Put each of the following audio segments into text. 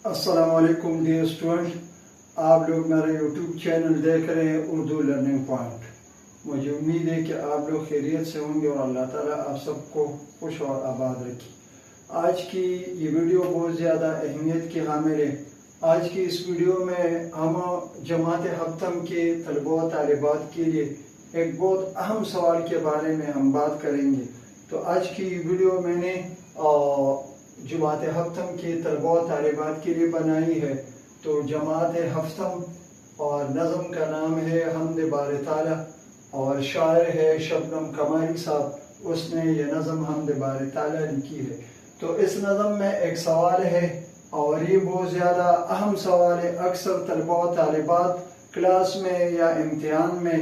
السلام علیکم dear student, آپ لوگ میرا یوٹیوب چینل دیکھ رہے ہیں اردو لرننگ پوائنٹ۔ مجھے امید ہے کہ آپ لوگ خیریت سے ہوں گے اور اللہ تعالیٰ آپ سب کو خوش اور آباد رکھے۔ آج کی یہ ویڈیو بہت زیادہ اہمیت کی حامل ہے۔ آج کی اس ویڈیو میں ہم جماعت ہفتم کے طلباء و طالبات کے لیے ایک بہت اہم سوال کے بارے میں ہم بات کریں گے۔ تو آج کی ویڈیو میں نے جماعت ہفتم کے طلباء و طالبات کے لیے بنائی ہے۔ تو جماعت ہفتم اور نظم کا نام ہے حمد باری تعالیٰ اور شاعر ہے شبنم قماری صاحب، اس نے یہ نظم حمد باری تعالیٰ لکھی ہے۔ تو اس نظم میں ایک سوال ہے اور یہ بہت زیادہ اہم سوال ہے۔ اکثر طلباء و طالبات کلاس میں یا امتحان میں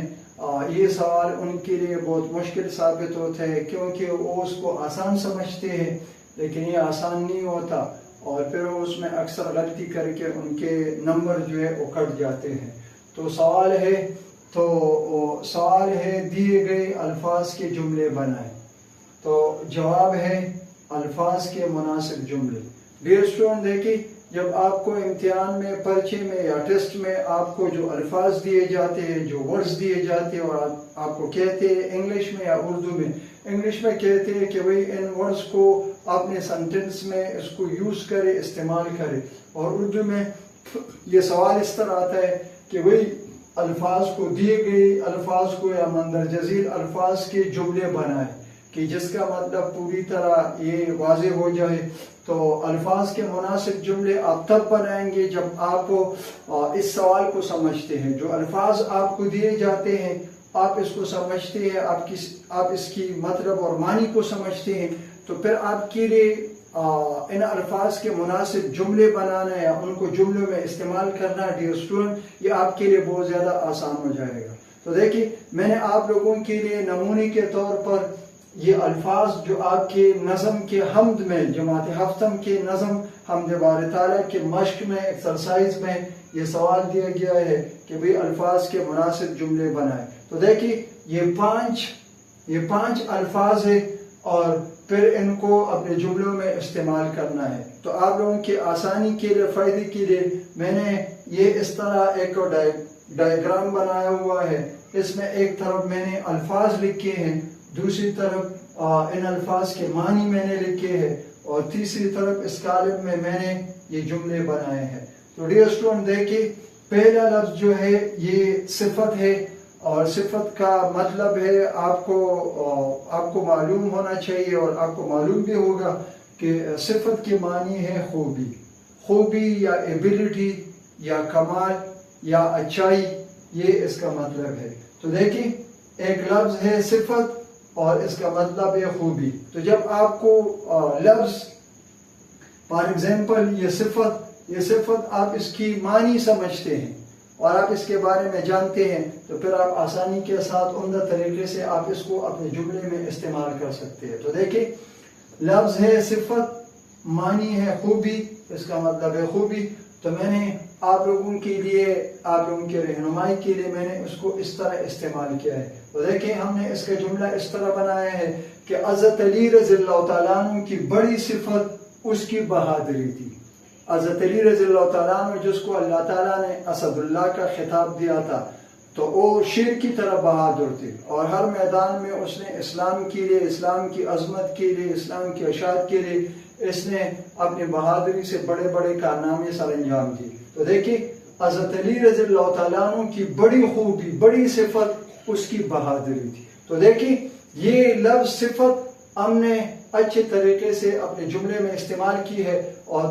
یہ سوال ان کے لیے بہت مشکل ثابت ہوتا ہے، کیونکہ وہ اس کو آسان سمجھتے ہیں لیکن یہ آسان نہیں ہوتا، اور پھر اس میں اکثر غلطی کر کے ان کے نمبر جو ہے وہ کٹ جاتے ہیں۔ تو سوال ہے دیے گئے الفاظ کے جملے بنائیں۔ تو جواب ہے الفاظ کے مناسب جملے۔ ڈیئر اسٹوڈنٹ، دیکھیے، جب آپ کو امتحان میں، پرچے میں یا ٹیسٹ میں آپ کو جو الفاظ دیے جاتے ہیں، جو ورڈز دیے جاتے ہیں، اور آپ کو کہتے ہیں انگلش میں یا اردو میں، انگلش میں کہتے ہیں کہ بھئی ان ورڈز کو اپنے سنٹنس میں اس کو یوز کرے، استعمال کرے، اور اردو میں یہ سوال اس طرح آتا ہے کہ بھئی الفاظ کو، دیے گئے الفاظ کو یا مندرجہ ذیل الفاظ کے جملے بنائے، کہ جس کا مطلب پوری طرح یہ واضح ہو جائے۔ تو الفاظ کے مناسب جملے آپ تب بنائیں گے جب آپ اس سوال کو سمجھتے ہیں۔ جو الفاظ آپ کو دیے جاتے ہیں، آپ اس کو سمجھتے ہیں، آپ اس کی مطلب اور معنی کو سمجھتے ہیں، تو پھر آپ کے لیے ان الفاظ کے مناسب جملے بنانا یا ان کو جملوں میں استعمال کرنا، ڈیئر اسٹوڈنٹ، یہ آپ کے لیے بہت زیادہ آسان ہو جائے گا۔ تو دیکھیے، میں نے آپ لوگوں کے لیے نمونے کے طور پر یہ الفاظ جو آپ کے نظم کے حمد میں، جماعت ہفتم کے نظم حمد باری تعالیٰ کے مشق میں، ایکسرسائز میں یہ سوال دیا گیا ہے کہ بھئی الفاظ کے مناسب جملے بنائیں۔ تو دیکھیے، یہ پانچ الفاظ ہیں اور پھر ان کو اپنے جملوں میں استعمال کرنا ہے۔ تو آپ لوگوں کی آسانی کے لیے، فائدے کے لیے، میں نے یہ اس طرح ایک ڈائیگرام بنایا ہوا ہے۔ اس میں ایک طرف میں نے الفاظ لکھے ہیں، دوسری طرف ان الفاظ کے معنی میں نے لکھے ہیں، اور تیسری طرف اس کالم میں میں نے یہ جملے بنائے ہیں۔ تو ڈیئر اسٹوڈنٹ، دیکھیے، پہلا لفظ جو ہے یہ صفت ہے، اور صفت کا مطلب ہے آپ کو معلوم ہونا چاہیے، اور آپ کو معلوم بھی ہوگا کہ صفت کے معنی ہے خوبی یا ایبلٹی یا کمال یا اچائی، یہ اس کا مطلب ہے۔ تو دیکھیں، ایک لفظ ہے صفت اور اس کا مطلب ہے خوبی۔ تو جب آپ کو لفظ، فار ایگزامپل یہ صفت آپ اس کی معنی سمجھتے ہیں اور آپ اس کے بارے میں جانتے ہیں، تو پھر آپ آسانی کے ساتھ عمدہ طریقے سے آپ اس کو اپنے جملے میں استعمال کر سکتے ہیں۔ تو دیکھیں، لفظ ہے صفت، معنی ہے خوبی، اس کا مطلب ہے خوبی۔ تو میں نے آپ لوگوں کے لیے، آپ لوگوں کے رہنمائی کے لیے میں نے اس کو اس طرح استعمال کیا ہے۔ تو دیکھیں، ہم نے اس کا جملہ اس طرح بنایا ہے کہ حضرت علی رضی اللہ تعالیٰ عنہ کی بڑی صفت اس کی بہادری تھی۔ حضرت علی رضی اللہ تعالیٰ عنہ، جس کو اللہ تعالیٰ نے اسد اللہ کا خطاب دیا تھا، تو وہ شیر کی طرح بہادر تھے، اور ہر میدان میں اس نے اسلام کے لیے، اسلام کی عظمت کے لیے، اسلام کی اشاعت کے لیے اس نے اپنی بہادری سے بڑے بڑے کارنامے سر انجام دیے۔ تو دیکھیے، حضرت علی رضی اللہ تعالیٰ عنہ کی بڑی خوبی، بڑی صفت اس کی بہادری تھی۔ تو دیکھیے، یہ لفظ صفت ہم نے اچھے طریقے سے اپنے جملے میں استعمال کی ہے، اور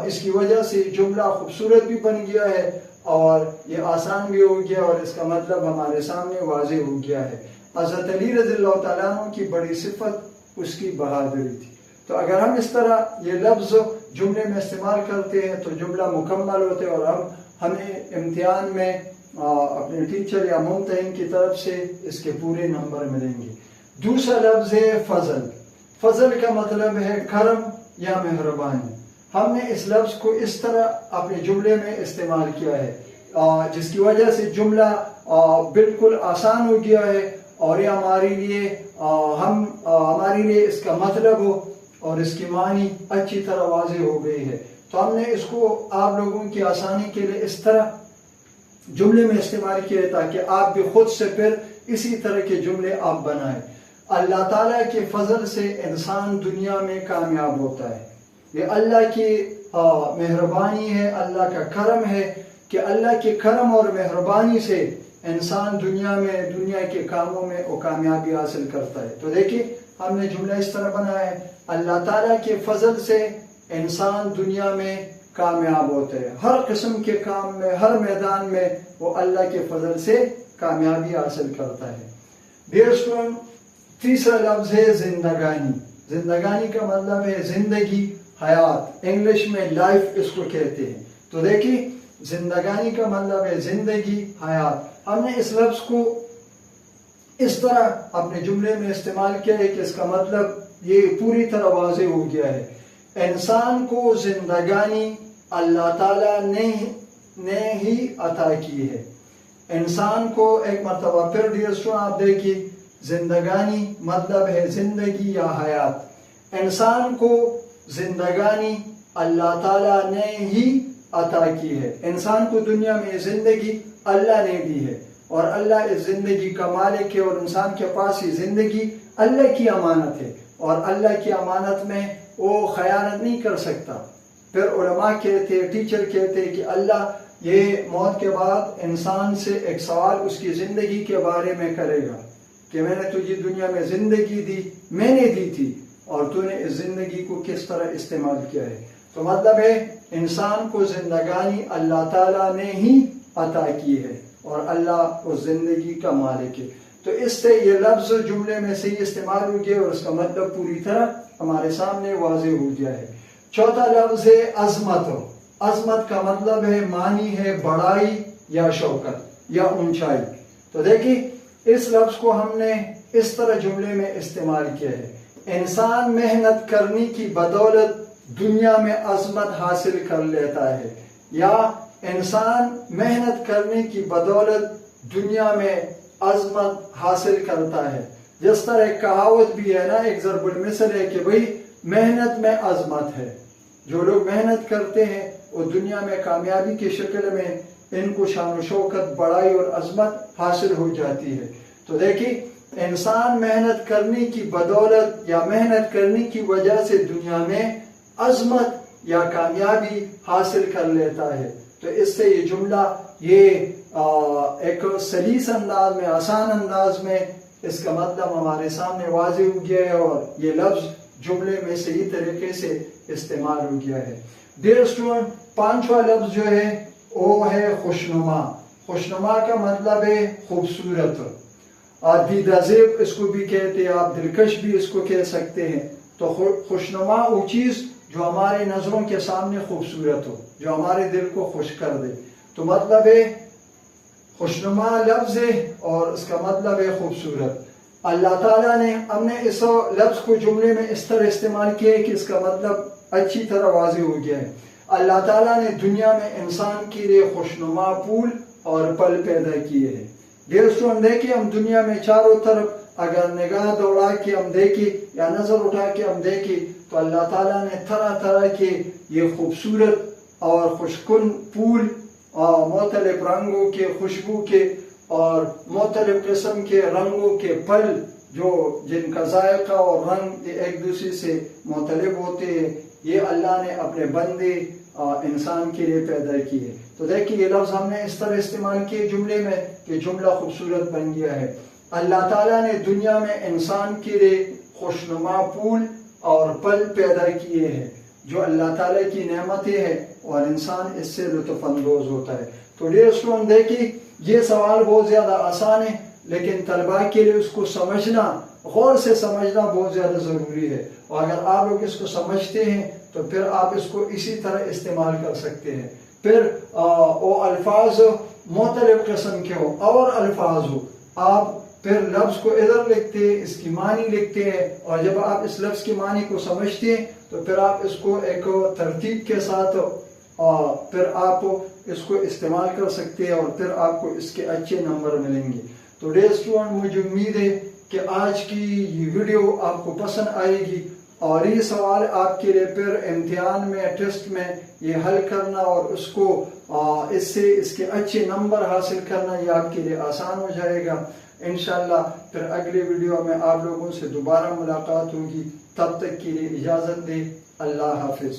اس کی وجہ سے جملہ خوبصورت بھی بن گیا ہے، اور یہ آسان بھی ہو گیا، اور اس کا مطلب ہمارے سامنے واضح ہو گیا ہے۔ حضرت علی رضی اللہ تعالیٰ عنہ کی بڑی صفت اس کی بہادری تھی۔ تو اگر ہم اس طرح یہ لفظ جملے میں استعمال کرتے ہیں تو جملہ مکمل ہوتے ہیں، اور ہمیں امتحان میں اپنے ٹیچر یا ممتحن کی طرف سے اس کے پورے نمبر ملیں گے۔ دوسرا لفظ ہے فضل۔ فضل کا مطلب ہے کرم یا مہربانی۔ ہم نے اس لفظ کو اس طرح اپنے جملے میں استعمال کیا ہے، جس کی وجہ سے جملہ بالکل آسان ہو گیا ہے، اور یہ ہمارے لیے اس کا مطلب اور اس کی معنی اچھی طرح واضح ہو گئی ہے۔ تو تو ہم نے اس کو آپ لوگوں کی آسانی کے لیے اس طرح جملے میں استعمال کیا ہے تاکہ آپ بھی خود سے پھر اسی طرح کے جملے آپ بنائیں۔ اللہ تعالیٰ کے فضل سے انسان دنیا میں کامیاب ہوتا ہے، یہ اللہ کی مہربانی ہے، اللہ کا کرم ہے کہ اللہ کے کرم اور مہربانی سے انسان دنیا کے کاموں میں وہ کامیابی حاصل کرتا ہے۔ تو دیکھیے ہم نے جملہ اس طرح بنایا ہے، اللہ تعالیٰ کے فضل سے انسان دنیا میں کامیاب ہوتا ہے، ہر قسم کے کام میں، ہر میدان میں وہ اللہ کے فضل سے کامیابی حاصل کرتا ہے۔ ڈیئر اسٹوڈنٹ، تیسرا لفظ ہے زندگانی۔ زندگانی کا مطلب ہے زندگی، حیات، انگلش میں لائف اس کو کہتے ہیں۔ تو دیکھیے زندگانی کا مطلب ہے زندگی، حیات۔ ہم نے اس لفظ کو اس طرح اپنے جملے میں استعمال کیا ہے کہ اس کا مطلب یہ پوری طرح واضح ہو گیا ہے۔ انسان کو زندگانی اللہ تعالیٰ نے ہی عطا کی ہے۔ انسان کو ایک مرتبہ پھر ڈیئر اسٹوڈنٹ آپ دیکھیے، زندگانی مطلب ہے زندگی یا حیات۔ انسان کو زندگانی اللہ تعالیٰ نے ہی عطا کی ہے۔ انسان کو دنیا میں زندگی اللہ نے دی ہے اور اللہ اس زندگی کا مالک ہے، اور انسان کے پاس یہ زندگی اللہ کی امانت ہے، اور اللہ کی امانت میں وہ خیانت نہیں کر سکتا۔ پھر علماء کہتے، ٹیچر کہتے کہ اللہ یہ موت کے بعد انسان سے ایک سوال اس کی زندگی کے بارے میں کرے گا کہ میں نے تجھے دنیا میں زندگی دی، میں نے دی تھی، اور تو نے اس زندگی کو کس طرح استعمال کیا ہے۔ تو مطلب ہے انسان کو زندگانی اللہ تعالیٰ نے ہی عطا کی ہے اور اللہ اس زندگی کا مالک ہے۔ تو اس سے یہ لفظ جملے میں سے استعمال ہو گیا اور اس کا مطلب پوری طرح ہمارے سامنے واضح ہو گیا ہے۔ چوتھا لفظ ہے عظمت۔ عظمت کا مطلب ہے معنی ہے بڑائی یا شوکت یا اونچائی۔ تو دیکھیے اس لفظ کو ہم نے اس طرح جملے میں استعمال کیا ہے، انسان محنت کرنے کی بدولت دنیا میں عظمت حاصل کر لیتا ہے، یا انسان محنت کرنے کی بدولت دنیا میں عظمت حاصل کرتا ہے۔ جس طرح ایک کہاوت بھی ہے نا، ایک ضرب المثل ہے کہ بھئی محنت میں عظمت ہے، جو لوگ محنت کرتے ہیں وہ دنیا میں کامیابی کی شکل میں ان کو شان و شوکت، بڑائی اور عظمت حاصل ہو جاتی ہے۔ تو دیکھیے انسان محنت کرنے کی بدولت یا محنت کرنے کی وجہ سے دنیا میں عظمت یا کامیابی حاصل کر لیتا ہے۔ تو اس سے یہ جملہ یہ ایک سلیس انداز میں، آسان انداز میں اس کا مطلب ہمارے سامنے واضح ہو گیا ہے اور یہ لفظ جملے میں صحیح طریقے سے استعمال ہو گیا ہے۔ ڈیئر اسٹوڈنٹ، پانچواں لفظ جو ہے وہ ہے خوشنما۔ خوشنما کا مطلب ہے خوبصورت، دیدہ زیب اس کو بھی کہتے ہیں، آپ دلکش بھی اس کو کہہ سکتے ہیں۔ تو خوشنما وہ چیز جو ہمارے نظروں کے سامنے خوبصورت ہو، جو ہمارے دل کو خوش کر دے۔ تو مطلب ہے خوشنما لفظ ہے اور اس کا مطلب ہے خوبصورت۔ اللہ تعالیٰ نے ہم نے اس لفظ کو جملے میں اس طرح استعمال کیا ہے کہ اس کا مطلب اچھی طرح واضح ہو گیا ہے۔ اللہ تعالیٰ نے دنیا میں انسان کے لیے خوشنما پھول اور پل پیدا کیے ہیں۔ ڈیئر اسٹوڈنٹ دیکھیں، ہم دنیا میں چاروں طرف اگر نگاہ دوڑا کے ہم دیکھیں یا نظر اٹھا کے ہم دیکھیں تو اللہ تعالیٰ نے طرح طرح کے یہ خوبصورت اور خوشکن پھول اور مختلف رنگوں کے، خوشبو کے اور مختلف قسم کے رنگوں کے پھل جو جن کا ذائقہ اور رنگ ایک دوسرے سے مختلف ہوتے ہیں، یہ اللہ نے اپنے بندے انسان کے لیے پیدا کیے۔ تو دیکھیے یہ لفظ ہم نے اس طرح استعمال کیے جملے میں کہ جملہ خوبصورت بن گیا ہے۔ اللہ تعالیٰ نے دنیا میں انسان کے لیے خوشنما پھول اور پل پیدا کیے ہیں جو اللہ تعالیٰ کی نعمتیں ہیں اور انسان اس سے لطف اندوز ہوتا ہے۔ تو ڈیئر اسٹوڈنٹ دیکھیے یہ سوال بہت زیادہ آسان ہے، لیکن طلباء کے لیے اس کو سمجھنا، غور سے سمجھنا بہت زیادہ ضروری ہے، اور اگر آپ لوگ اس کو سمجھتے ہیں تو پھر آپ اس کو اسی طرح استعمال کر سکتے ہیں۔ پھر وہ الفاظ مختلف قسم کے ہو اور الفاظ ہو، آپ پھر لفظ کو ادھر لکھتے ہیں، اس کی معنی لکھتے ہیں، اور جب آپ اس لفظ کی معنی کو سمجھتے ہیں تو پھر آپ اس کو ایک ترتیب کے ساتھ پھر آپ اس کو استعمال کر سکتے ہیں اور پھر آپ کو اس کے اچھے نمبر ملیں گے۔ تو ڈیئر اسٹوڈنٹ، مجھے امید ہے کہ آج کی یہ ویڈیو آپ کو پسند آئے گی اور یہ سوال آپ کے لیے پھر امتحان میں ٹیسٹ میں یہ حل کرنا اور اس کو اس سے اس کے اچھے نمبر حاصل کرنا یہ آپ کے لیے آسان ہو جائے گا انشاءاللہ۔ پھر اگلے ویڈیو میں آپ لوگوں سے دوبارہ ملاقات ہوگی، تب تک کے لیے اجازت دیں، اللہ حافظ۔